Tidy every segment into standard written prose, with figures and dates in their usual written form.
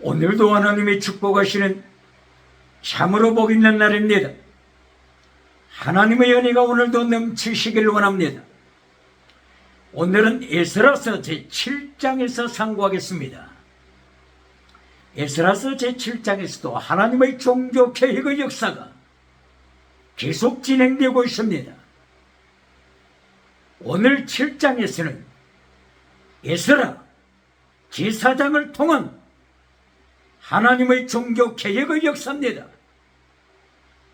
오늘도 하나님의 축복하시는 참으로 복 있는 날입니다. 하나님의 은혜가 오늘도 넘치시길 원합니다. 오늘은 에스라서 제7장에서 상고하겠습니다. 에스라서 제7장에서도 하나님의 종교개혁의 역사가 계속 진행되고 있습니다. 오늘 7장에서는 에스라 제사장을 통한 하나님의 종교개혁의 역사입니다.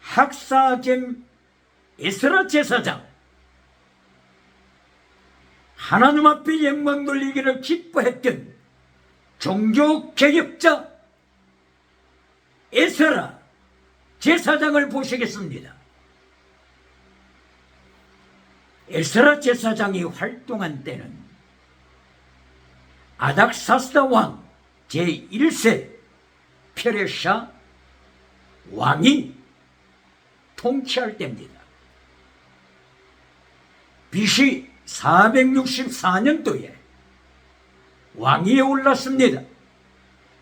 학사겸 에스라 제사장, 하나님 앞에 영광 돌리기를 기뻐했던 종교개혁자 에스라 제사장을 보시겠습니다. 에스라 제사장이 활동한 때는 아닥사스다 왕 제1세 페르시아 왕이 통치할 때입니다. BC 464년도에 왕위에 올랐습니다.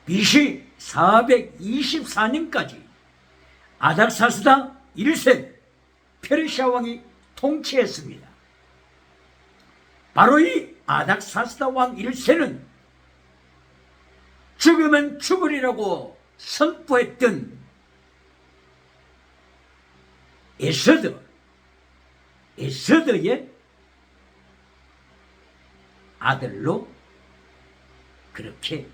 BC 424년까지 아닥사스다 1세 페르시아 왕이 통치했습니다. 바로 이 아닥사스다 왕 1세는 죽으면 죽으리라고 선포했던 에스더의 아들로 그렇게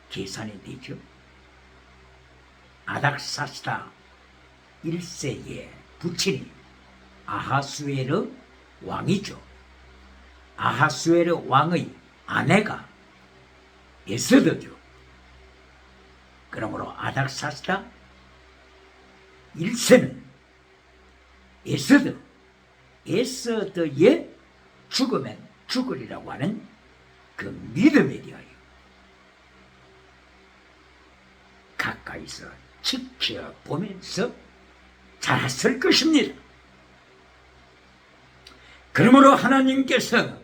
계산이 되죠. 아닥사스다 1세의 부친이 아하수에르 왕이죠. 아하수에르 왕의 아내가 에스더죠. 그러므로 아닥사스다 1세는 에스더의 죽으면 죽으리라고 하는 그 믿음에 대하여 가까이서 지켜보면서 자랐을 것입니다. 그러므로 하나님께서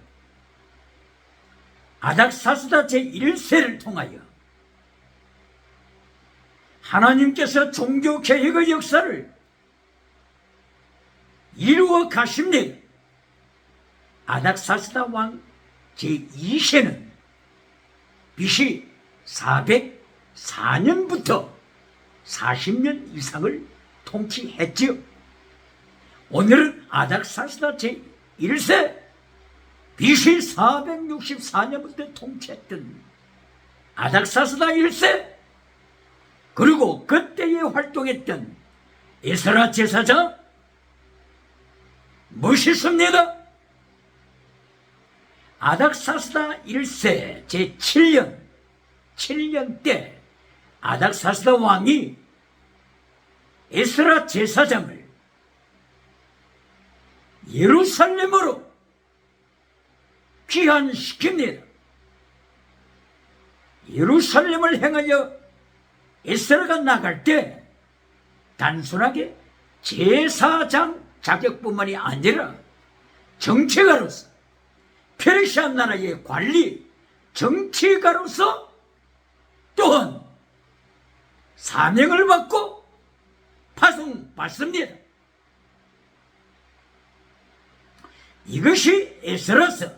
아닥사스다 제1세를 통하여 하나님께서 종교개혁의 역사를 이루어 가십니다. 아닥사스다 왕 제2세는 BC 404년부터 40년 이상을 통치했지요. 오늘은 아닥사스다 제1세 BC 464년부터 통치했던 아닥사스다 1세, 그리고 그때에 활동했던 에스라 제사장 멋있습니다. 아닥사스다 1세 제7년 때 아닥사스다 왕이 에스라 제사장을 예루살렘으로 귀환시킵니다. 예루살렘을 향하여 에스라가 나갈 때 단순하게 제사장 자격뿐만이 아니라 정치가로서, 페르시아 나라의 관리 정치가로서 또한 사명을 받고 파송받습니다. 이것이 에스라서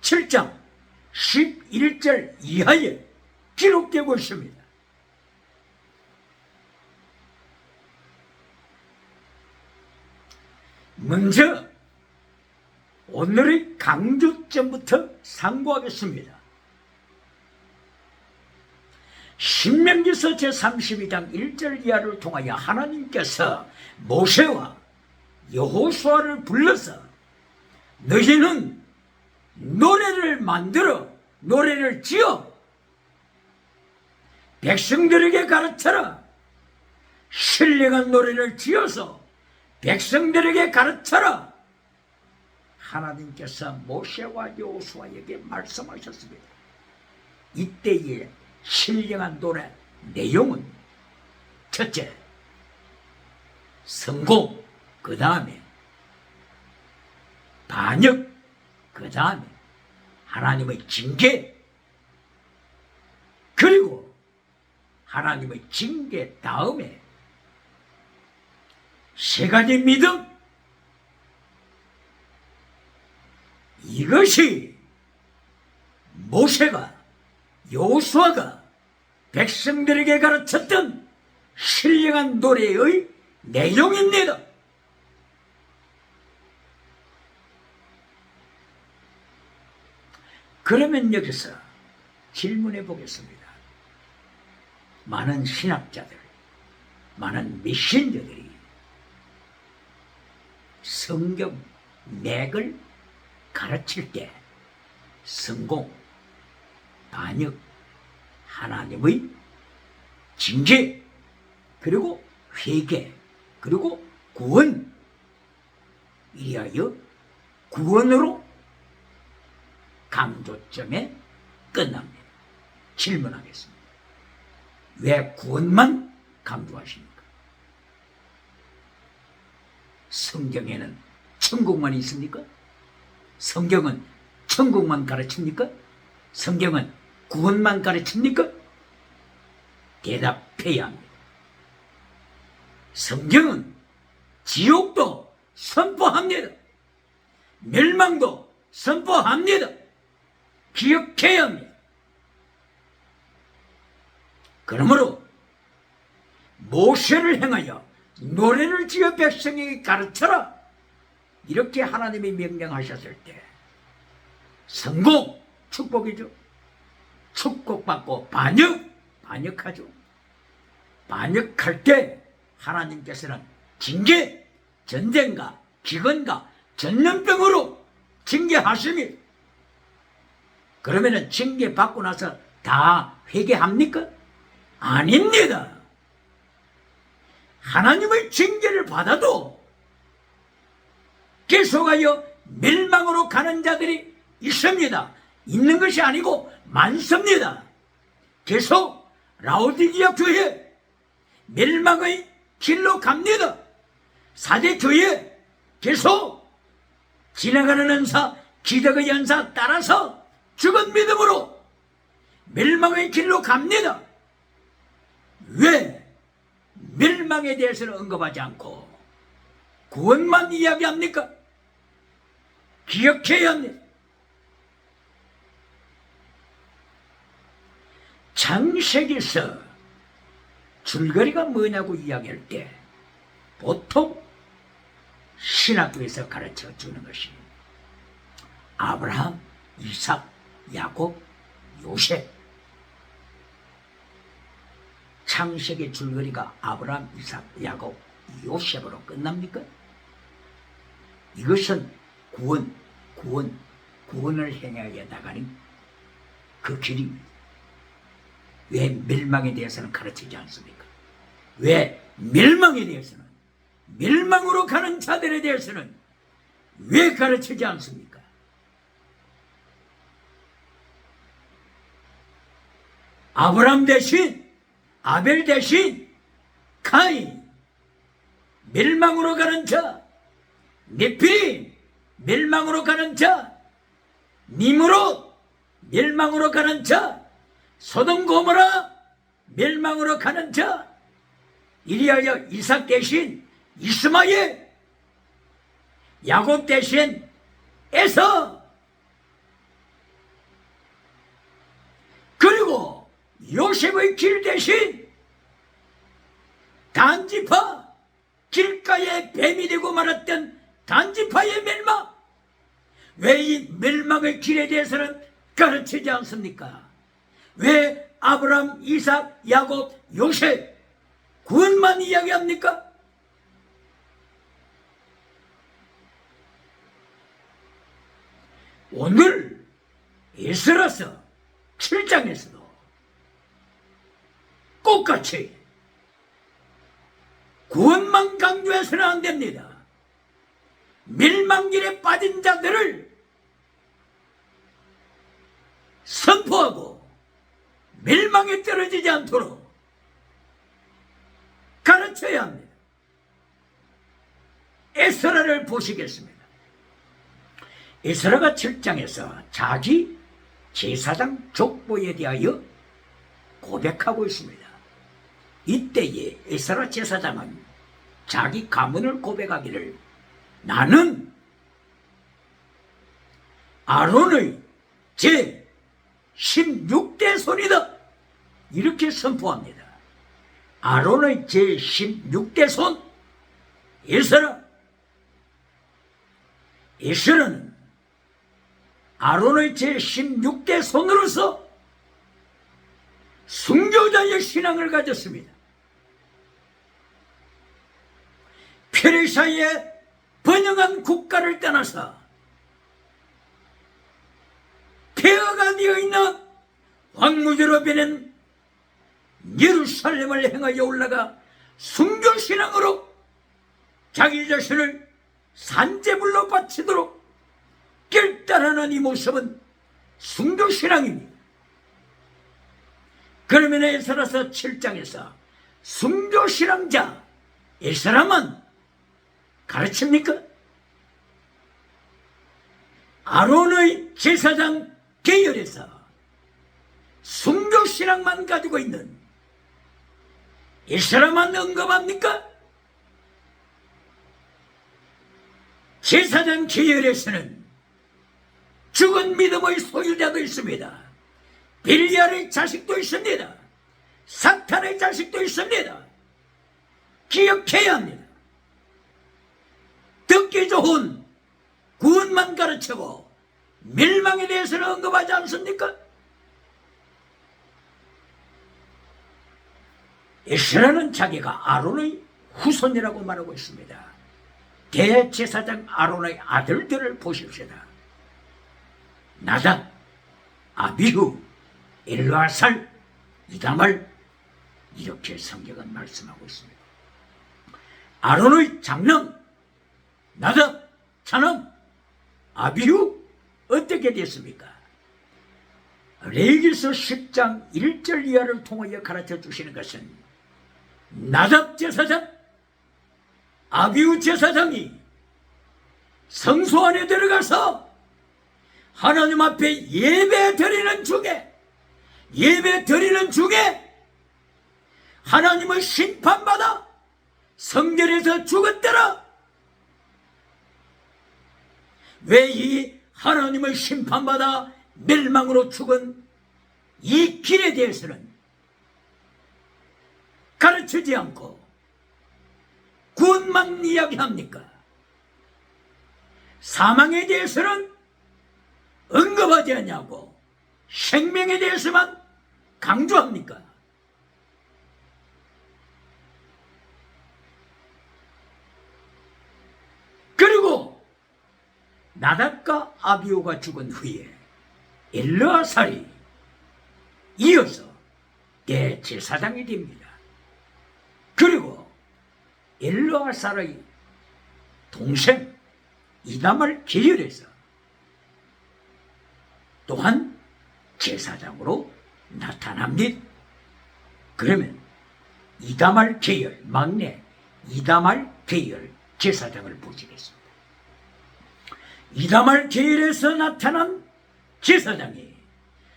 7장 11절 이하에 기록되고 있습니다. 먼저 오늘의 강조점부터 상고하겠습니다. 신명기서 제32장 1절 이하를 통하여 하나님께서 모세와 여호수아를 불러서 너희는 노래를 만들어 노래를 지어 백성들에게 가르쳐라. 신령한 노래를 지어서 백성들에게 가르쳐라. 하나님께서 모세와 여호수아에게 말씀하셨습니다. 이때의 신령한 노래 내용은 첫째, 성공, 그 다음에 반역, 그 다음에 하나님의 징계, 그리고 하나님의 징계 다음에 세 가지 믿음, 이것이 모세가 여호수아가 백성들에게 가르쳤던 신령한 노래의 내용입니다. 그러면 여기서 질문해 보겠습니다. 많은 신학자들, 많은 미신자들이 성경 맥을 가르칠 때 성공, 반역, 하나님의 징계, 그리고 회개, 그리고 구원, 이하여 구원으로 강조점에 끝납니다. 질문하겠습니다. 왜 구원만 강조하십니까? 성경에는 천국만 있습니까? 성경은 천국만 가르칩니까? 성경은 구원만 가르칩니까? 대답해야 합니다. 성경은 지옥도 선포합니다. 멸망도 선포합니다. 기억해야 합니다. 그러므로 모세를 행하여 노래를 지어 백성에게 가르쳐라, 이렇게 하나님이 명령하셨을 때 성공, 축복이죠. 축복받고 반역하죠. 반역할 때 하나님께서는 징계, 전쟁과 기근과 전염병으로 징계하십니다. 그러면은 징계 받고 나서 다 회개합니까? 아닙니다. 하나님의 징계를 받아도 계속하여 멸망으로 가는 자들이 있습니다. 있는 것이 아니고 많습니다. 계속 라오디게아 교회 멸망의 길로 갑니다. 사대 교회 계속 지나가는 은사, 기적의 연사 따라서 죽은 믿음으로 멸망의 길로 갑니다. 왜 멸망에 대해서는 언급하지 않고 구원만 이야기합니까? 기억해야 합니다. 창세기서 줄거리가 뭐냐고 이야기할 때 보통 신학교에서 가르쳐 주는 것이 아브라함, 이삭, 야곱, 요셉. 창세기 줄거리가 아브라함, 이삭, 야곱, 요셉으로 끝납니까? 이것은 구원을 행하여 나가는 그 길입니다. 왜 멸망에 대해서는 가르치지 않습니까? 왜 멸망에 대해서는, 멸망으로 가는 자들에 대해서는 왜 가르치지 않습니까? 아브라함 대신, 아벨 대신 카인, 멸망으로 가는 자, 네피림, 멸망으로 가는 자, 니므롯, 멸망으로 가는 자, 소돔 고모라, 멸망으로 가는 자, 이리하여 이삭 대신 이스마엘, 야곱 대신 에서, 그리고 요셉의 길 대신 단지파, 길가에 뱀이 되고 말았던 단지파의 멸망. 왜 이 멸망의 길에 대해서는 가르치지 않습니까? 왜 아브라함, 이삭, 야곱, 요셉 구원만 이야기합니까? 오늘 에스라서 7장에서도 똑같이 구원만 강조해서는 안 됩니다. 멸망길에 빠진 자들을 선포하고 멸망에 떨어지지 않도록 가르쳐야 합니다. 에스라를 보시겠습니다. 에스라가 7장에서 자기 제사장 족보에 대하여 고백하고 있습니다. 이때에 에스라 제사장은 자기 가문을 고백하기를 나는 아론의 제 16대 손이다 이렇게 선포합니다. 아론의 제 16대 손 에스라. 에스라는 아론의 제 16대 손으로서 순교자의 신앙을 가졌습니다. 페르시아의 번영한 국가를 떠나서 폐허가 되어 있는 황무지로 변한 예루살렘을 향하여 올라가 순교신앙으로 자기 자신을 산재물로 바치도록 결단하는 이 모습은 순교신앙입니다. 그러면 에스라서 7장에서 순교신앙자 에스라만 가르칩니까? 아론의 제사장 계열에서 순교신앙만 가지고 있는 에스라만 언급합니까? 제사장 계열에서는 죽은 믿음의 소유자도 있습니다. 빌리알의 자식도 있습니다. 사탄의 자식도 있습니다. 기억해야 합니다. 듣기 좋은 구원만 가르치고 멸망에 대해서는 언급하지 않습니까? 에스라는 자기가 아론의 후손이라고 말하고 있습니다. 대제사장 아론의 아들들을 보십시다. 나답, 아비후, 엘르아살, 이다말 이렇게 성경은 말씀하고 있습니다. 아론의 장남 나답, 차남, 아비후 어떻게 됐습니까? 레위기서 10장 1절 이하를 통하여 가르쳐 주시는 것은 나답 제사장, 아비후 제사장이 성소 안에 들어가서 하나님 앞에 예배 드리는 중에 하나님의 심판받아 성전에서 죽었더라. 왜 이 하나님의 심판받아 멸망으로 죽은 이 길에 대해서는 가르치지 않고 구원만 이야기합니까? 사망에 대해서는 언급하지 않냐고 생명에 대해서만 강조합니까? 그리고 나답과 아비후가 죽은 후에 엘르아살이 이어서 대제사장이 됩니다. 그리고 엘르아살의 동생 이다말 계열에서 또한 제사장으로 나타납니다. 그러면 이다말 계열, 막내 이다말 계열 제사장을 보시겠습니다. 이다말 계열에서 나타난 제사장이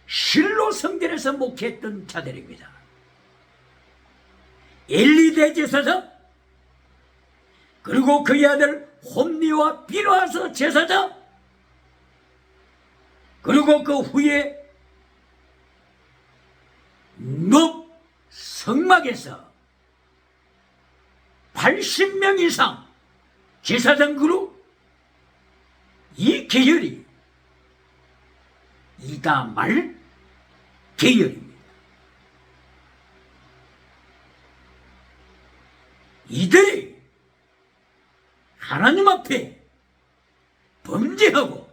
실로 성전에서 목회했던 자들입니다. 엘리 대제사장, 그리고 그의 아들 홈리와 비누아서 제사장, 그리고 그 후에 넙 성막에서 80명 이상 제사장 그룹, 이 계열이 이다말 계열입니다. 이들이 하나님 앞에 범죄하고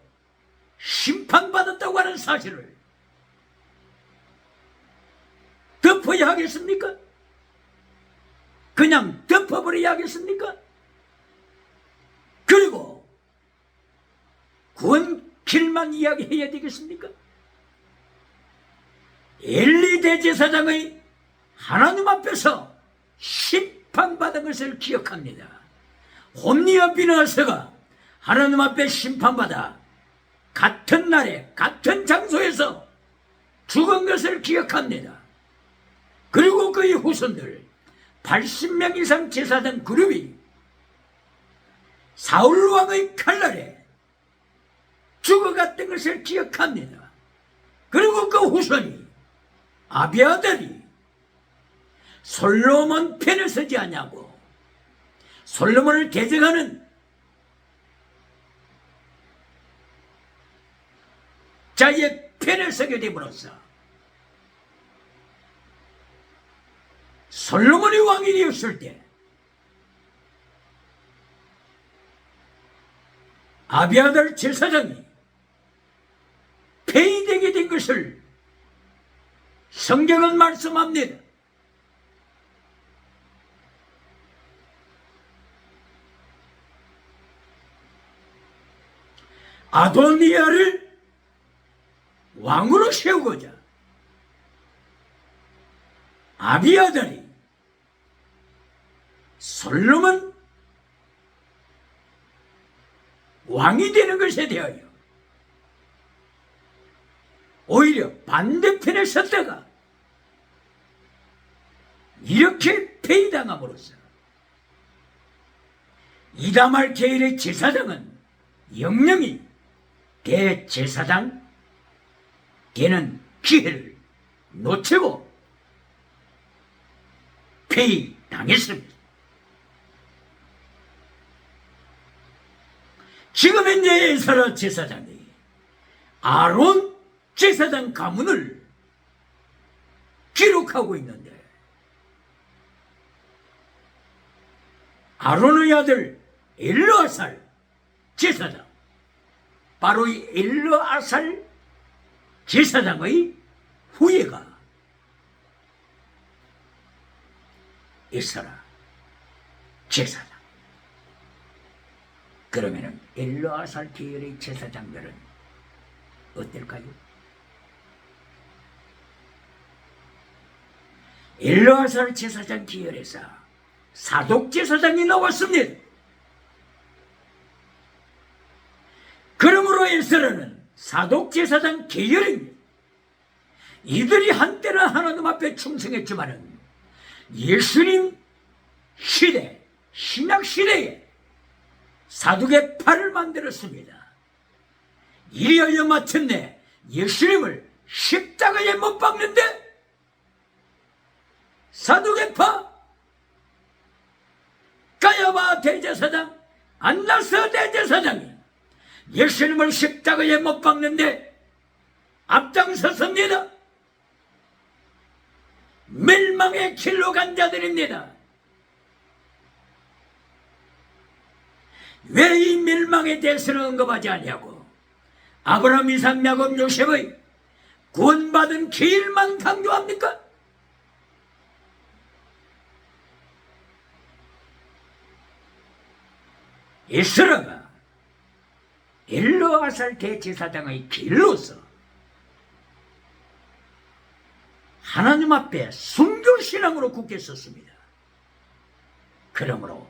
심판받았다고 하는 사실을 덮어야 하겠습니까? 그냥 덮어버려야 하겠습니까? 그리고 구원 길만 이야기해야 되겠습니까? 엘리 대제사장의 하나님 앞에서 심판받은 것을 기억합니다. 홈리와 비느하스가 하나님 앞에 심판받아 같은 날에 같은 장소에서 죽은 것을 기억합니다. 그리고 그의 후손들 80명 이상 제사장 그룹이 사울 왕의 칼날에 죽어갔던 것을 기억합니다. 그리고 그 후손이 아비아달이 솔로몬 편에 서지 않냐고 솔로몬을 대적하는 자의 편에 서게 됨으로써 솔로몬이 왕이 되었을 때 아비아달 제사장이 폐위되게 된 것을 성경은 말씀합니다. 아도니아를 왕으로 세우고자 아비아달이 솔로몬 왕이 되는 것에 대하여 오히려 반대편에 섰다가 이렇게 폐위당함으로써 이다말 계열의 제사장은 영영이 대제사장 되는 기회를 놓치고 폐위당했습니다. 지금 현재 에스라 제사장이 아론 제사장 가문을 기록하고 있는데 아론의 아들 엘르아살 제사장, 바로 이 엘르아살 제사장의 후예가 에스라 제사장. 그러면은 엘르아살 계열의 제사장들은 어떨까요? 엘르아살 제사장 계열에서 사독 제사장이 나왔습니다. 그러므로 에스라는 사독 제사장 계열입니다. 이들이 한때는 하나님 앞에 충성했지만은 예수님 시대, 신약 시대에 사독의 팔을 만들었습니다. 이리하여 마침내 예수님을 십자가에 못 박는데 사독의 파, 가야바 대제사장, 안나스 대제사장이 예수님을 십자가에 못 박는데 앞장섰습니다. 멸망의 길로 간 자들입니다. 왜 이 멸망에 대해서는 언급하지 않냐고. 아브라함, 이삭, 야곱, 요셉의 구원받은 길만 강조합니까? 에스라가 엘르아살 대제사장의 길로서 하나님 앞에 순교신앙으로 굳게 섰습니다. 그러므로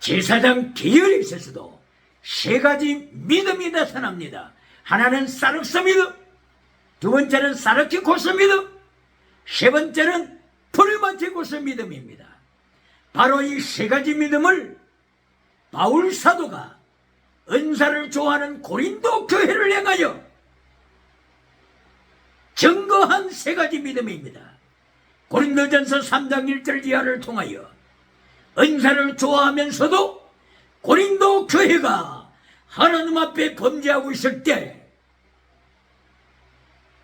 제사장 계열에 있어서도 세 가지 믿음이 나타납니다. 하나는 사륵스 믿음, 두 번째는 사르키코스 믿음, 세 번째는 프리마티코스 믿음입니다. 바로 이 세 가지 믿음을 바울 사도가 은사를 좋아하는 고린도 교회를 향하여 증거한 세 가지 믿음입니다. 고린도전서 3장 1절 이하를 통하여 은사를 좋아하면서도 고린도 교회가 하나님 앞에 범죄하고 있을 때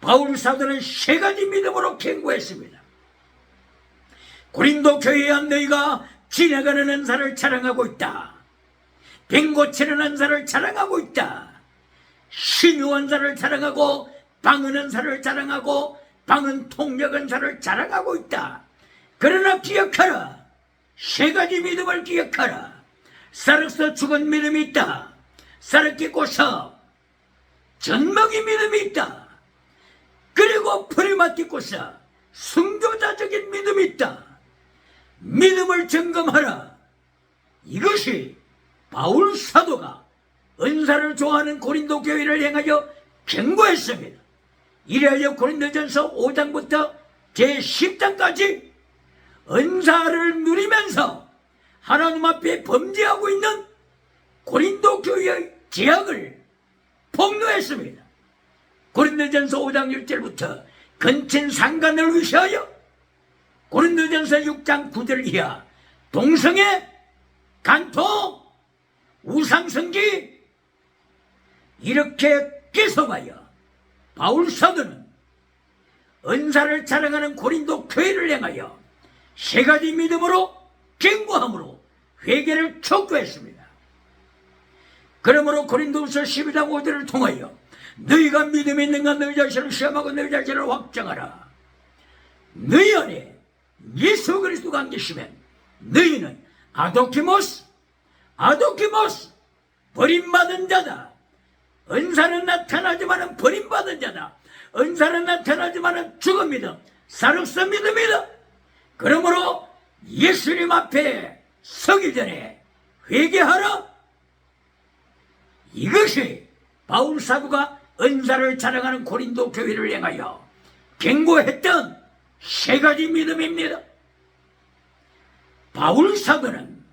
바울 사도는 세 가지 믿음으로 경고했습니다. 고린도 교회야, 너희가 지나가는 은사를 자랑하고 있다. 병 고치는 은사를 자랑하고 있다. 신유 은사를 자랑하고 방언 은사를 자랑하고 방언 통역 은사를 자랑하고 있다. 그러나 기억하라. 세 가지 믿음을 기억하라. 사륵스 죽은 믿음이 있다. 사르키코스 전망의 믿음이 있다. 그리고 프리마티코스 순교자적인 믿음이 있다. 믿음을 점검하라. 이것이 바울 사도가 은사를 좋아하는 고린도 교회를 향하여 경고했습니다. 이래하여 고린도전서 5장부터 제10장까지 은사를 누리면서 하나님 앞에 범죄하고 있는 고린도 교회의 죄악을 폭로했습니다. 고린도전서 5장 1절부터 근친 상간을 위시하여 고린도전서 6장 9절 이하 동성애, 간통, 우상성기 이렇게 계속하여 바울 사도는 은사를 자랑하는 고린도 교회를 향하여 세 가지 믿음으로 경고함으로 회개를 촉구했습니다. 그러므로 고린도후서 12장 5절을 통하여 너희가 믿음이 있는가 너희 자신을 시험하고 너희 자신을 확정하라. 너희 안에 예수 그리스도가 안 계시면 너희는 아도키모스 버림받은 자다. 은사는 나타나지만은 버림받은 자다. 은사는 나타나지만은 죽음이다. 사륵선 믿음이다. 그러므로 예수님 앞에 서기 전에 회개하라. 이것이 바울 사도가 은사를 자랑하는 고린도 교회를 향하여 경고했던 세 가지 믿음입니다. 바울 사도는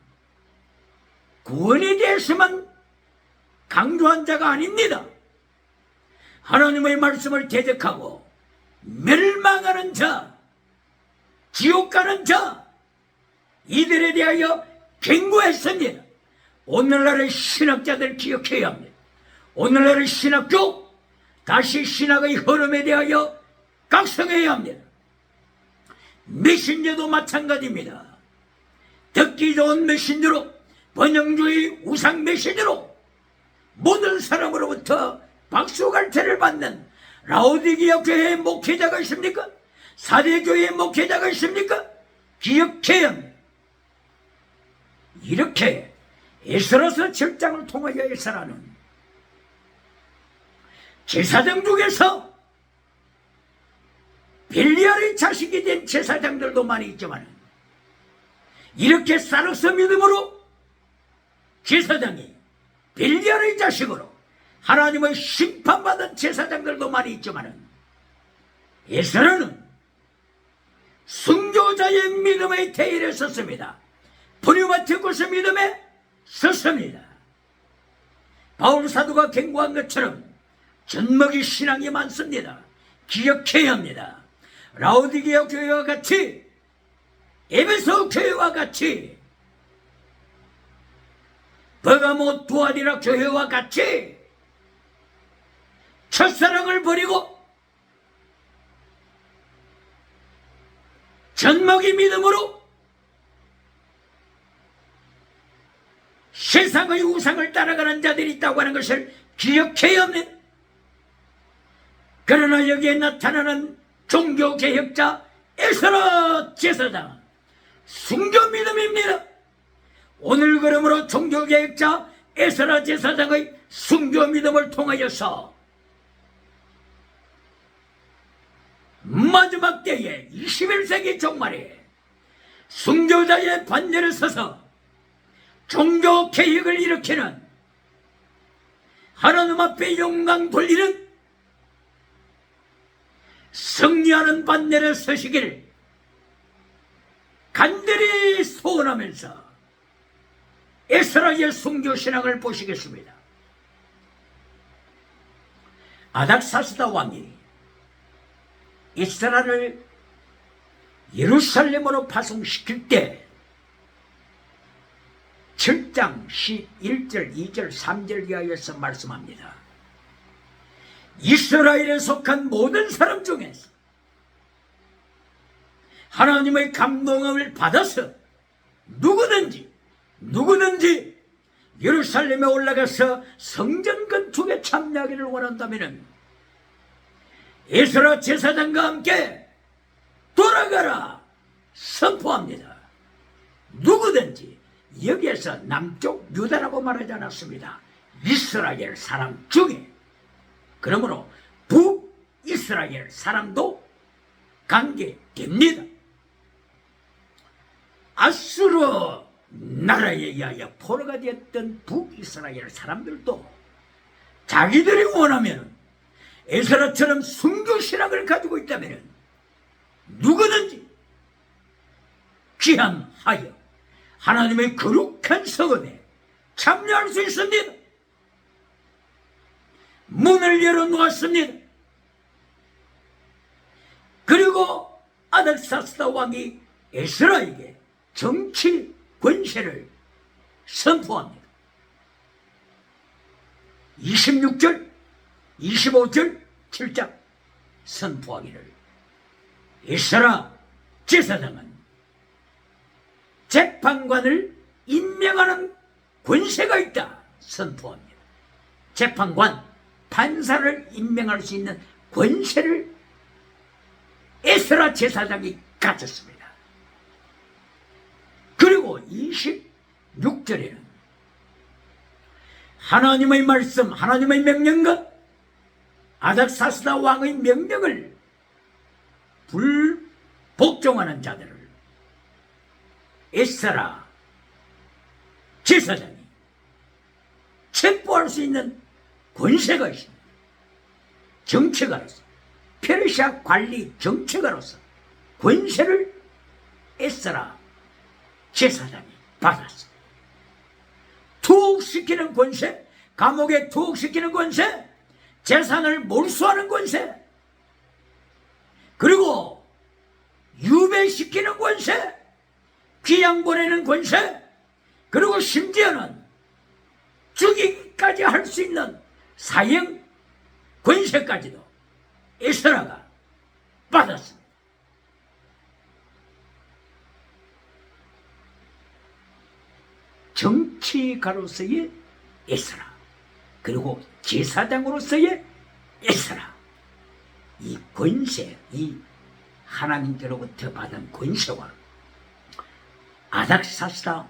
구원에 대해서만 강조한 자가 아닙니다. 하나님의 말씀을 대적하고 멸망하는 자, 지옥 가는 자, 이들에 대하여 경고했습니다. 오늘날의 신학자들 기억해야 합니다. 오늘날의 신학교, 다시 신학의 흐름에 대하여 각성해야 합니다. 메신저도 마찬가지입니다. 듣기 좋은 메신저로, 번영주의 우상 메신저로 모든 사람으로부터 박수갈채를 받는 라오디게아 교회의 목회자가 있습니까? 사대교회의 목회자가 있습니까? 기억해야 합니다. 이렇게 에스라서 7장을 통하여 에스라는 제사장 중에서 벨리알의 자식이 된 제사장들도 많이 있지만 이렇게 사륵선 믿음으로 제사장이 벨리알의 자식으로 하나님의 심판받은 제사장들도 많이 있지만 에스라는 순교자의 믿음의 대열에 섰습니다. 브뉴마티쿠스 믿음에 섰습니다. 바울 사도가 경고한 것처럼 젖먹이 신앙이 많습니다. 기억해야 합니다. 라오디게아 교회와 같이, 에베소 교회와 같이, 버가모 두아디라 교회와 같이 첫사랑을 버리고 젖먹이 믿음으로 세상의 우상을 따라가는 자들이 있다고 하는 것을 기억해야 합니다. 그러나 여기에 나타나는 종교개혁자 에스라 제사장 순교 믿음입니다. 오늘 그러므로 종교개혁자 에스라 제사장의 순교 믿음을 통하여서 마지막 때에 21세기 종말에 순교자의 반열에 서서 종교개혁을 일으키는 하나님 앞에 영광 돌리는 승리하는 반열에 서시기를 간절히 소원하면서 에스라의 순교신앙을 보시겠습니다. 아닥사스다 왕이 에스라를 예루살렘으로 파송시킬 때 7장 11절, 2절, 3절 이하에서 말씀합니다. 이스라엘에 속한 모든 사람 중에서 하나님의 감동을 받아서 누구든지 예루살렘에 올라가서 성전 건축에 참여하기를 원한다면 에스라 제사장과 함께 돌아가라 선포합니다. 누구든지, 여기에서 남쪽 유다라고 말하지 않았습니다. 이스라엘 사람 중에, 그러므로 북이스라엘 사람도 관계됩니다. 아수르 나라에 의하여 포로가 되었던 북이스라엘 사람들도 자기들이 원하면 에스라처럼 순교신앙을 가지고 있다면 누구든지 귀향하여 하나님의 거룩한 성읍에 참여할 수 있습니다. 문을 열어놓았습니다. 그리고 아닥사스다 왕이 에스라에게 정치 권세를 선포합니다. 26절, 25절 7장 선포하기를 에스라 제사장은 재판관을 임명하는 권세가 있다 선포합니다. 재판관, 판사를 임명할 수 있는 권세를 에스라 제사장이 가졌습니다. 그리고 26절에는 하나님의 말씀, 하나님의 명령과 아닥사스다 왕의 명령을 불복종하는 자들을 에스라 제사장이 체포할 수 있는 권세가 있습니다. 정치가로서, 페르시아 관리 정치가로서 권세를 에스라 제사장이 받았습니다. 투옥시키는 권세, 감옥에 투옥시키는 권세, 재산을 몰수하는 권세, 그리고 유배시키는 권세, 귀양 보내는 권세, 그리고 심지어는 죽이기까지 할 수 있는 사형 권세까지도 에스라가 받았습니다. 정치가로서의 에스라, 그리고 제사장으로서의 에스라, 이 권세, 이 하나님께로부터 받은 권세와 아닥사스다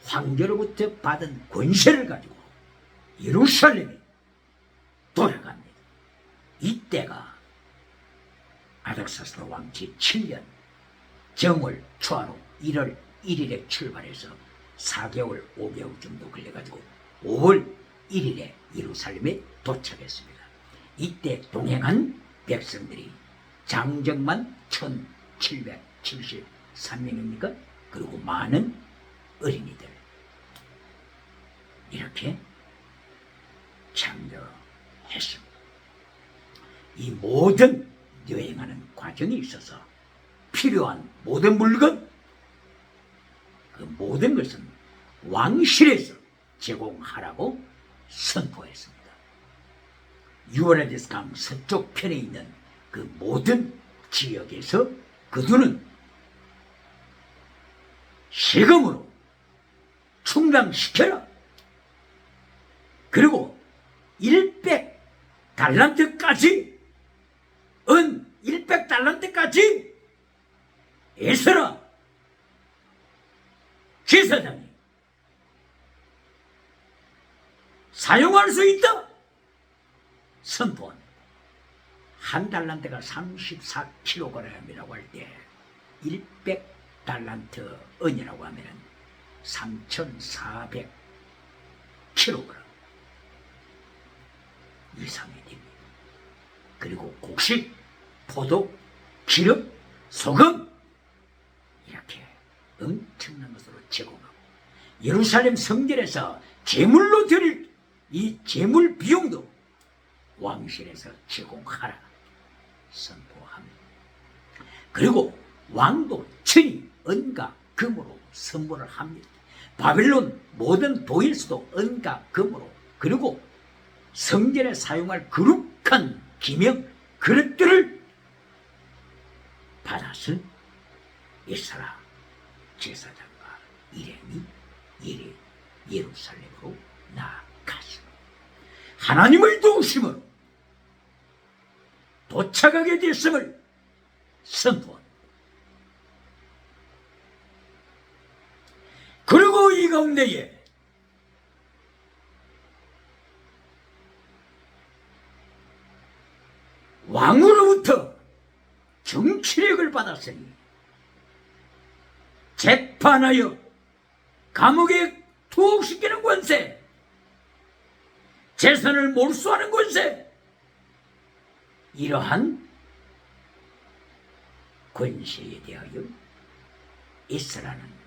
황제로부터 받은 권세를 가지고 예루살렘에 돌아갑니다. 이때가 아닥사스다 왕 제7년 정월 초하루 1월 1일에 출발해서 4개월 5개월 정도 걸려가지고 5월 1일에 예루살렘에 도착했습니다. 이때 동행한 백성들이 장정만 1773명입니까? 그리고 많은 어린이들, 이렇게 참여했습니다. 이 모든 여행하는 과정에 있어서 필요한 모든 물건, 그 모든 것은 왕실에서 제공하라고 선포했습니다. 유브라데스 강 서쪽 편에 있는 그 모든 지역에서 그들은 세금으로 충당시켜라. 그리고 100달란트까지, 은 100달란트까지 에스라 제사장이 사용할 수 있다 선포합니다. 한 달란트가 34kg이라고 할 때 100달란트 은이라고 하면 3400kg 이상이 됩니다. 그리고 곡식, 포도, 기름, 소금, 이렇게 엄청난 것으로 제공하고, 예루살렘 성전에서 제물로 드릴 이 제물 비용도 왕실에서 제공하라 선포합니다. 그리고 왕도 친히 은과 금으로 선물을 합니다. 바벨론 모든 도일수도 은과 금으로, 그리고 성전에 사용할 거룩한 기명 그릇들을 받아서 에스라 제사장과 일행이 예루살렘으로 나아갔습니다. 하나님의 도우심으로 도착하게 됐음을 선포합니다. 그리고 이 가운데에 왕으로부터 정치력을 받았으니 재판하여 감옥에 투옥시키는 권세, 재산을 몰수하는 권세, 이러한 권세에 대하여 에스라는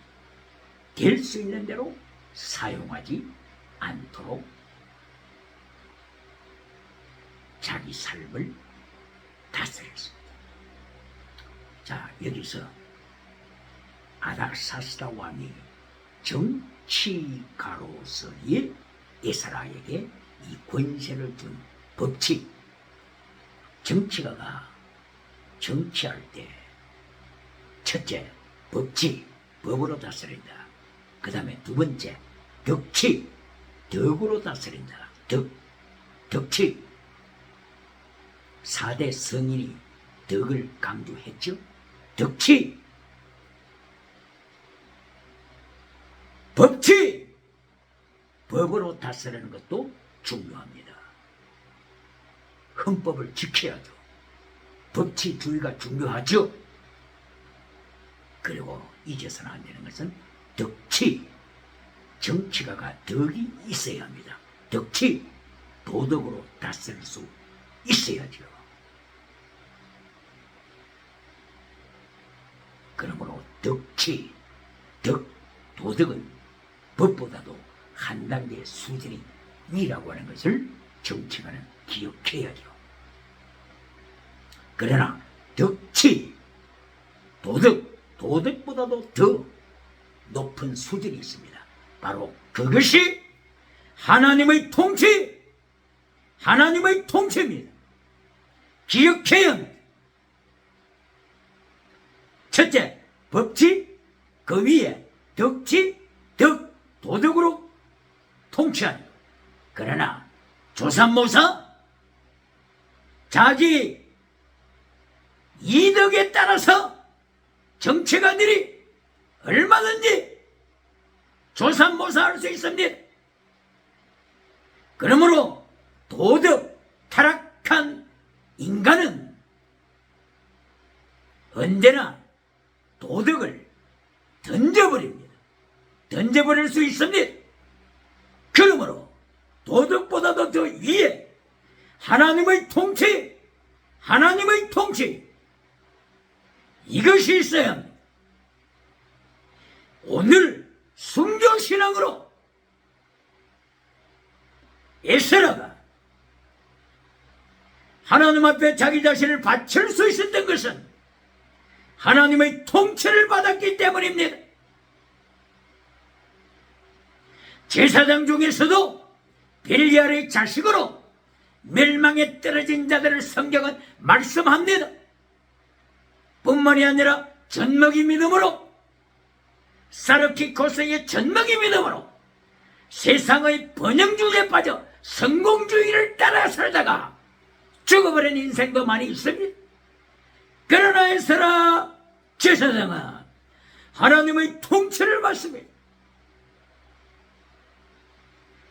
될 수 있는 대로 사용하지 않도록 자기 삶을 다스렸습니다. 자, 여기서 아닥사스다 왕이 정치가로서의 에스라에게 이 권세를 준 법칙, 정치가가 정치할 때 첫째, 법칙, 법으로 다스린다. 그 다음에 두 번째, 덕치, 덕으로 다스린다. 덕치. 4대 성인이 덕을 강조했죠. 덕치, 법치, 법으로 다스리는 것도 중요합니다. 헌법을 지켜야죠. 법치주의가 중요하죠. 그리고 잊어서는 안 되는 것은 덕치, 정치가가 덕이 있어야 합니다. 덕치, 도덕으로 다스릴 수 있어야죠. 그러므로 덕치, 도덕은 법보다도 한 단계 수준이 위라고 하는 것을 정치가는 기억해야죠. 그러나 덕치, 도덕보다도 더 높은 수준이 있습니다. 바로 그것이 하나님의 통치, 하나님의 통치입니다. 기억해야 합니다. 첫째, 법치, 그 위에 덕치, 도덕으로 통치하는 것. 그러나 조삼모사, 자기 이덕에 따라서 정치가들이 얼마든지 조삼모사할 수 있습니다. 그러므로 도덕 타락한 인간은 언제나 도덕을 던져버립니다. 던져버릴 수 있습니다. 그러므로 도덕보다도 더 위에 하나님의 통치, 이것이 있어야 합니다. 오늘 순교신앙으로 에스라가 하나님 앞에 자기 자신을 바칠 수 있었던 것은 하나님의 통치를 받았기 때문입니다. 제사장 중에서도 벨리알의 자식으로 멸망에 떨어진 자들을 성경은 말씀합니다. 뿐만이 아니라 젖먹이 믿음으로, 사르키코스의 젖먹이 믿음으로 세상의 번영주의에 빠져 성공주의를 따라 살다가 죽어버린 인생도 많이 있습니다. 그러나 에스라 제사장은 하나님의 통치를 받습니다.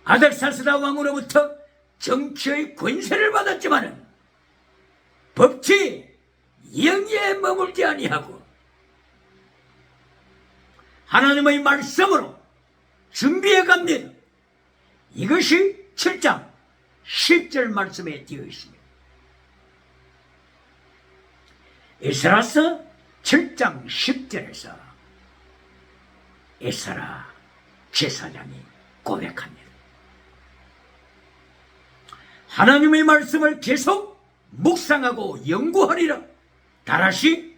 아닥사스다 왕으로부터 정치의 권세를 받았지만 법치 영예에 머물지 아니하고 하나님의 말씀으로 준비해 갑니다. 이것이 7장 10절 말씀에 되어 있습니다. 에스라서 7장 10절에서 에스라 제사장이 고백합니다. 하나님의 말씀을 계속 묵상하고 연구하리라. 다라시,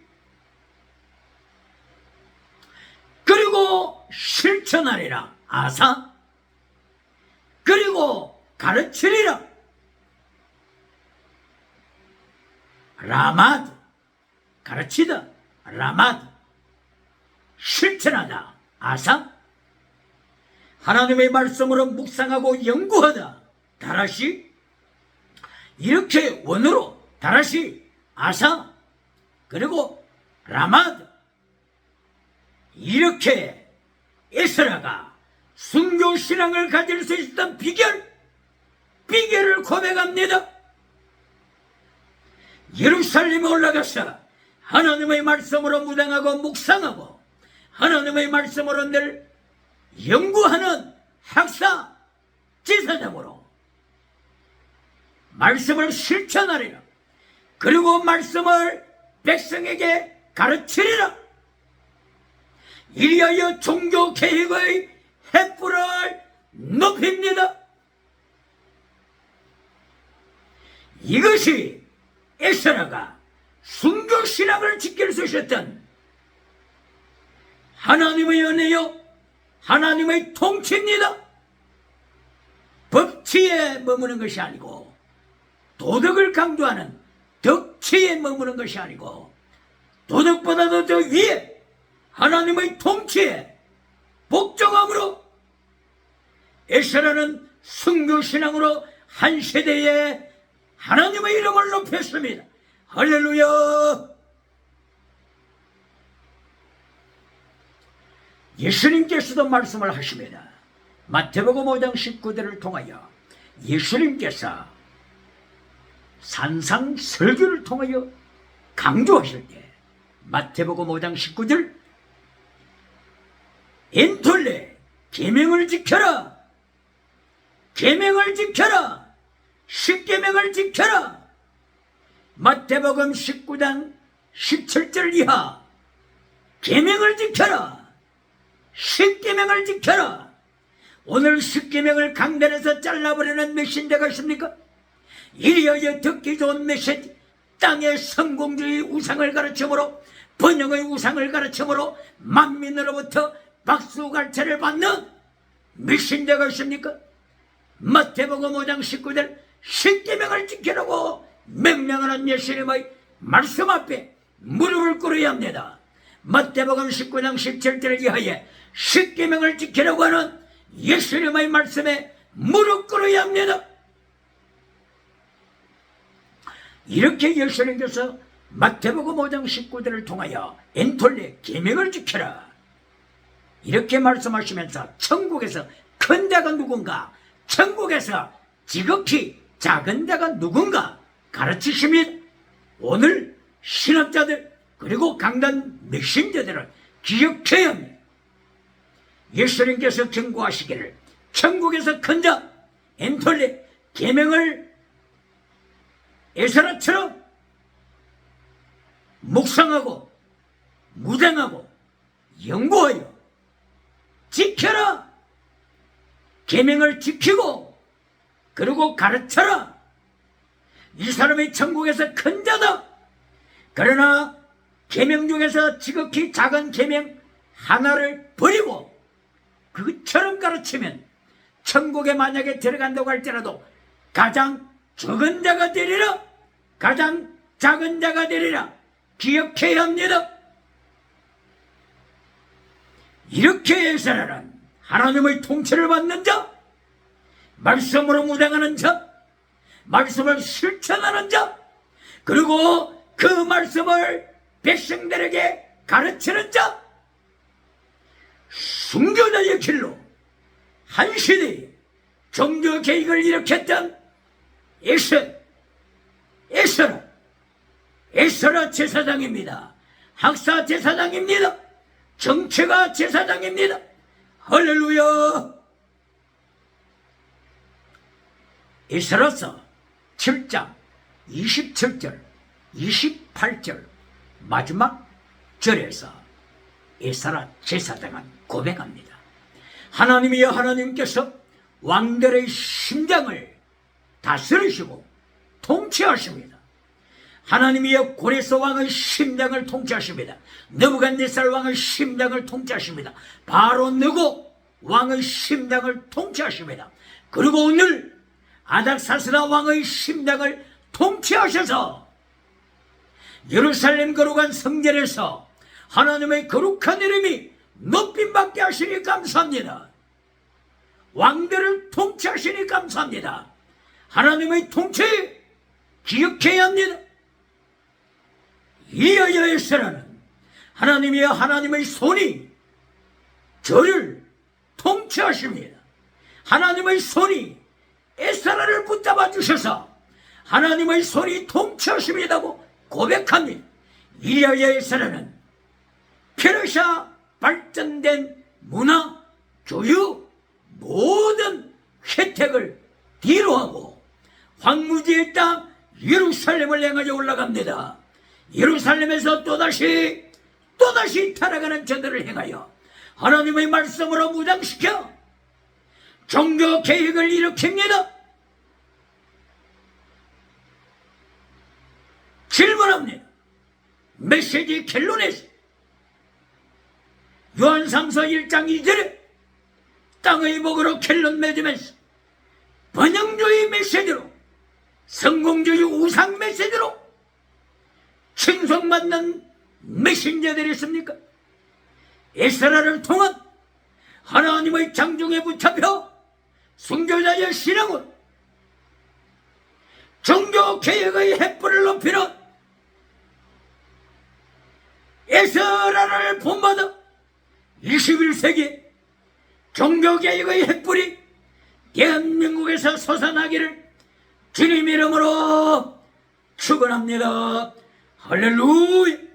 그리고 실천하리라. 아사, 그리고 가르치리라. 라마드, 가르치다. 라마드, 실천하다. 아사, 하나님의 말씀으로 묵상하고 연구하다. 다라시, 이렇게 원어로 다라시, 아사, 그리고 라마드, 이렇게 에스라가 순교신앙을 가질 수 있었던 비결을 고백합니다. 예루살렘에 올라가서 하나님의 말씀으로 무당하고 묵상하고 하나님의 말씀으로 늘 연구하는 학사 제사장으로 말씀을 실천하리라. 그리고 말씀을 백성에게 가르치리라. 이리하여 종교개혁의 횃불을 높입니다. 이것이 에스라가 순교신앙을 지킬 수 있었던 하나님의 은혜요, 하나님의 통치입니다. 법치에 머무는 것이 아니고, 도덕을 강조하는 덕치에 머무는 것이 아니고, 도덕보다도 더 위에 하나님의 통치에 복종함으로 에스라는 순교신앙으로 한 세대에 하나님의 이름을 높였습니다. 할렐루야. 예수님께서도 말씀을 하십니다. 마태복음 5장 19절을 통하여 예수님께서 산상설교를 통하여 강조하실 때 마태복음 5장 19절 엔톨레 계명을 지켜라, 계명을 지켜라, 십계명을 지켜라. 마태복음 19장 17절 이하 계명을 지켜라, 십계명을 지켜라. 오늘 십계명을 강단에서 잘라버리는 메신저가 있습니까? 이리하여 듣기 좋은 메시지, 땅의 성공주의 우상을 가르침으로, 번영의 우상을 가르침으로 만민으로부터 박수갈채를 받는 메신저가 있습니까? 마태복음 5장 19절 십계명을 지키라고 명령하는 예수님의 말씀 앞에 무릎을 꿇어야 합니다. 마태복음 19장 17절 이하에 십계명을 지키라고 하는 예수님의 말씀에 무릎 꿇어야 합니다. 이렇게 예수님께서 마태복음 5장 19절을 통하여 엔톨레 계명을 지켜라 이렇게 말씀하시면서 천국에서 큰 자가 누군가, 천국에서 지극히 작은 자가 누군가 가르치십니다. 오늘 신학자들 그리고 강단 메신저들을 기억해야 합니다. 예수님께서 경고하시기를 천국에서 큰 자 엔톨레 계명을 에스라처럼 묵상하고 무장하고 연구하여 지켜라. 계명을 지키고 그리고 가르쳐라. 이 사람이 천국에서 큰 자다. 그러나 계명 중에서 지극히 작은 계명 하나를 버리고 그처럼 가르치면 천국에 만약에 들어간다고 할지라도 가장 적은 자가 되리라, 가장 작은 자가 되리라. 기억해야 합니다. 이렇게 에스라는 하나님의 통치를 받는 자, 말씀으로 무장하는 자, 말씀을 실천하는 자, 그리고 그 말씀을 백성들에게 가르치는 자, 순교자의 길로 한 시대에 종교 개혁을 일으켰던 에스라 제사장입니다. 학사 제사장입니다. 정치가 제사장입니다. 할렐루야. 에스라서 7장 27절 28절 마지막 절에서 에스라 제사장은 고백합니다. 하나님이여, 하나님께서 왕들의 심장을 다스리시고 통치하십니다. 하나님이여, 고레스 왕의 심장을 통치하십니다. 느부갓네살 왕의 심장을 통치하십니다. 바로 느고 왕의 심장을 통치하십니다. 그리고 오늘 아닥사스다 왕의 심장을 통치하셔서 예루살렘 거룩한 성전에서 하나님의 거룩한 이름이 높임받게 하시니 감사합니다. 왕들을 통치하시니 감사합니다. 하나님의 통치 기억해야 합니다. 이어야 에스라는 하나님이여, 하나님의 손이 저를 통치하십니다. 하나님의 손이 에스라를 붙잡아 주셔서 하나님의 손이 통치하십니다고 고백합니다. 이어야 에스라는 페르시아 발전된 문화, 교육, 모든 혜택을 뒤로하고 황무지의 땅 예루살렘을 향하여 올라갑니다. 예루살렘에서 또다시 타락하는 저들을 행하여 하나님의 말씀으로 무장시켜 종교 개혁을 일으킵니다. 질문합니다. 메시지 켈론에서 요한상서 1장 2절에 땅의 복으로 켈론 맺으면서 번영주의 메시지로, 성공주의 우상 메시지로 칭송받는 메신저들이 있습니까? 에스라를 통한 하나님의 장중에 붙잡혀 순교자의 신앙으로 종교개혁의 횃불을 높이는 에스라를 본받아 21세기 종교개혁의 횃불이 대한민국에서 솟아나기를 주님 이름으로 축원합니다. 할렐루야.